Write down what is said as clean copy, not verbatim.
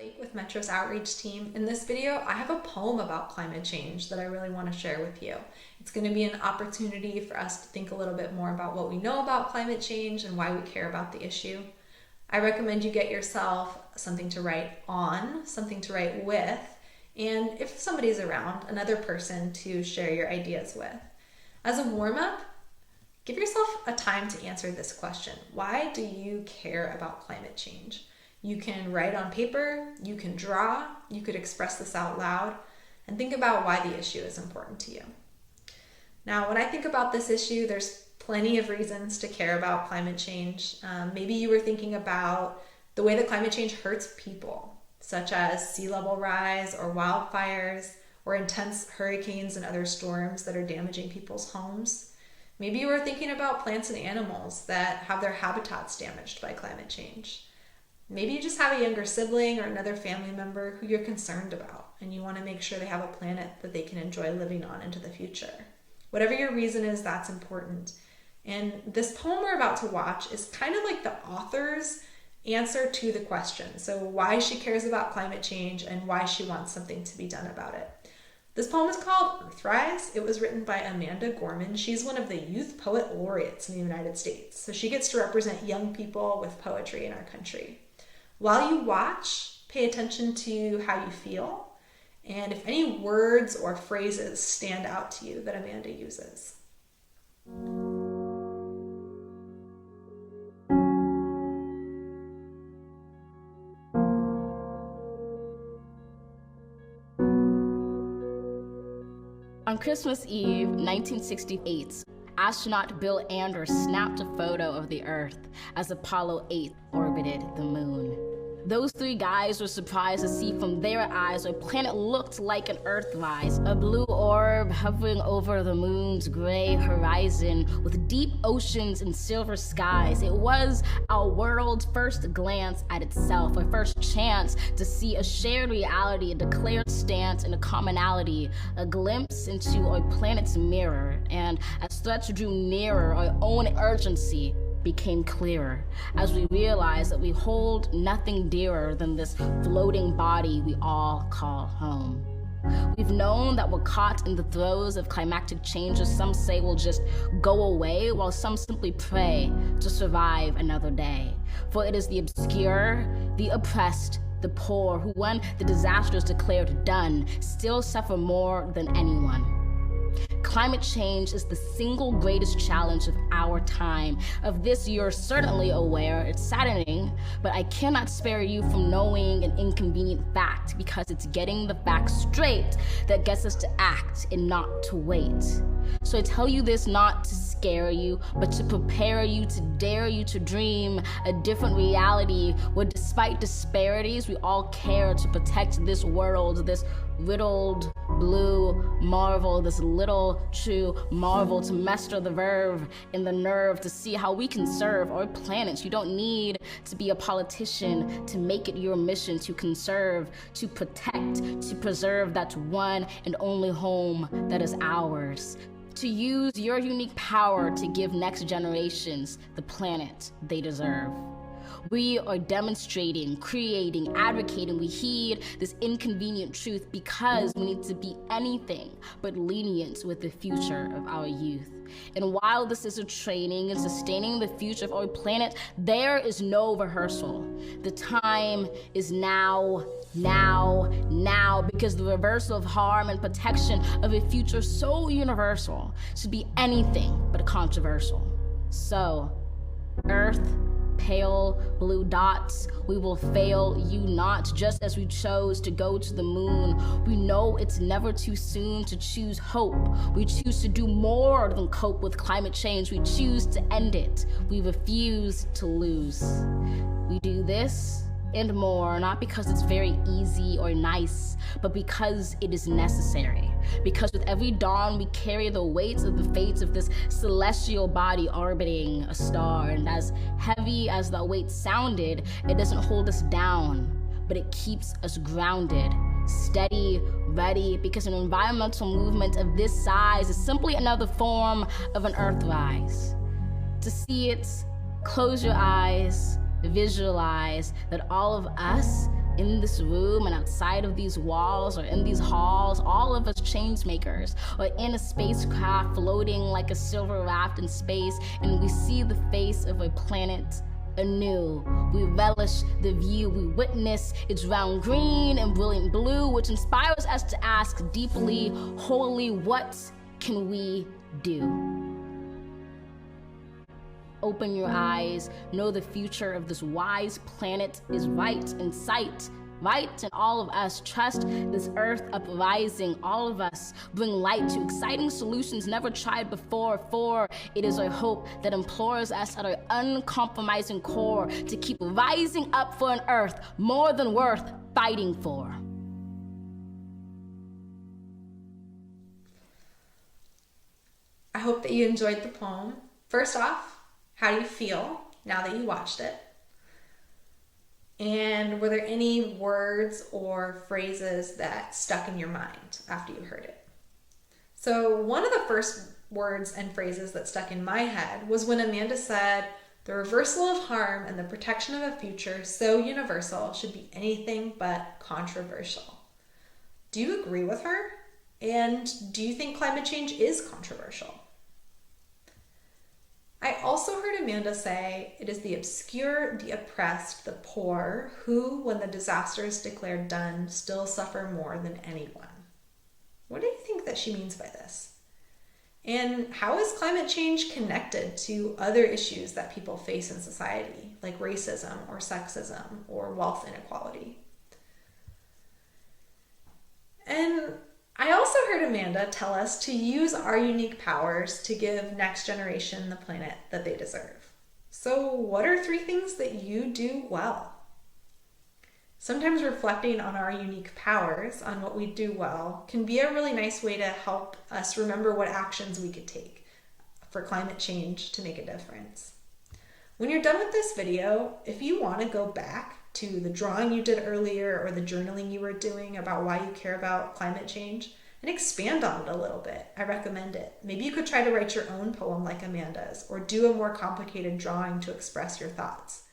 Blake with Metro's outreach team. In this video, I have a poem about climate change that I really want to share with you. It's going to be an opportunity for us to think a little bit more about what we know about climate change and why we care about the issue. I recommend you get yourself something to write on, something to write with, and if somebody's around, another person to share your ideas with. As a warm-up, give yourself a time to answer this question. Why do you care about climate change? You can write on paper, you can draw, you could express this out loud, and think about why the issue is important to you. Now, when I think about this issue, there's plenty of reasons to care about climate change. Maybe you were thinking about the way that climate change hurts people, such as sea level rise or wildfires or intense hurricanes and other storms that are damaging people's homes. Maybe you were thinking about plants and animals that have their habitats damaged by climate change. Maybe you just have a younger sibling or another family member who you're concerned about, and you want to make sure they have a planet that they can enjoy living on into the future. Whatever your reason is, that's important. And this poem we're about to watch is kind of like the author's answer to the question. So why she cares about climate change and why she wants something to be done about it. This poem is called Earthrise. It was written by Amanda Gorman. She's one of the youth poet laureates in the United States. So she gets to represent young people with poetry in our country. While you watch, pay attention to how you feel and if any words or phrases stand out to you that Amanda uses. On Christmas Eve, 1968, astronaut Bill Anders snapped a photo of the Earth as Apollo 8 orbited the moon. Those three guys were surprised to see from their eyes a planet looked like an Earthrise, a blue orb hovering over the moon's gray horizon with deep oceans and silver skies. It was our world's first glance at itself, our first chance to see a shared reality, a declared stance, and a commonality, a glimpse into our planet's mirror. And as threats drew nearer, our own urgency became clearer as we realized that we hold nothing dearer than this floating body we all call home. We've known that we're caught in the throes of climactic changes some say will just go away, while some simply pray to survive another day. For it is the obscure, the oppressed, the poor who, when the disaster is declared done, still suffer more than anyone. Climate change is the single greatest challenge of our time. Of this, you're certainly aware. It's saddening, but I cannot spare you from knowing an inconvenient fact, because it's getting the facts straight that gets us to act and not to wait. So I tell you this not to scare you, but to prepare you, to dare you to dream a different reality where, despite disparities, we all care to protect this world, this riddled blue marvel, this little true marvel, to master the verve and the nerve to see how we can serve our planet. You don't need to be a politician to make it your mission to conserve, to protect, to preserve that one and only home that is ours. To use your unique power to give next generations the planet they deserve. We are demonstrating, creating, advocating. We heed this inconvenient truth because we need to be anything but lenient with the future of our youth. And while this is a training in sustaining the future of our planet, there is no rehearsal. The time is now, because the reversal of harm and protection of a future so universal should be anything but controversial. So, Earth, pale blue dots, we will fail you not. Just as we chose to go to the moon, we know it's never too soon to choose hope. We choose to do more than cope with climate change. We choose to end it. We refuse to lose. We do this and more, not because it's very easy or nice, but because it is necessary. Because with every dawn we carry the weight of the fates of this celestial body orbiting a star, and as heavy as that weight sounded, it doesn't hold us down, but it keeps us grounded, steady, ready, because an environmental movement of this size is simply another form of an Earthrise. To see it, close your eyes, visualize that all of us in this room and outside of these walls or in these halls, all of us change makers, or in a spacecraft floating like a silver raft in space, and we see the face of a planet anew. We relish the view, we witness its round green and brilliant blue, which inspires us to ask deeply, wholly, what can we do? Open your eyes, know the future of this wise planet is right in sight, right in all of us. Trust this earth uprising, all of us. Bring light to exciting solutions never tried before, for it is our hope that implores us at our uncompromising core to keep rising up for an earth more than worth fighting for. I hope that you enjoyed the poem. First off, how do you feel now that you watched it? And were there any words or phrases that stuck in your mind after you heard it? So one of the first words and phrases that stuck in my head was when Amanda said, "The reversal of harm and the protection of a future so universal should be anything but controversial." Do you agree with her? And do you think climate change is controversial? I also heard Amanda say it is the obscure, the oppressed, the poor who, when the disaster is declared done, still suffer more than anyone. What do you think that she means by this? And how is climate change connected to other issues that people face in society, like racism or sexism or wealth inequality? And I also heard Amanda tell us to use our unique powers to give next generation the planet that they deserve. So what are 3 things that you do well? Sometimes reflecting on our unique powers, on what we do well, can be a really nice way to help us remember what actions we could take for climate change to make a difference. When you're done with this video, if you want to go back to the drawing you did earlier or the journaling you were doing about why you care about climate change and expand on it a little bit, I recommend it. Maybe you could try to write your own poem like Amanda's, or do a more complicated drawing to express your thoughts.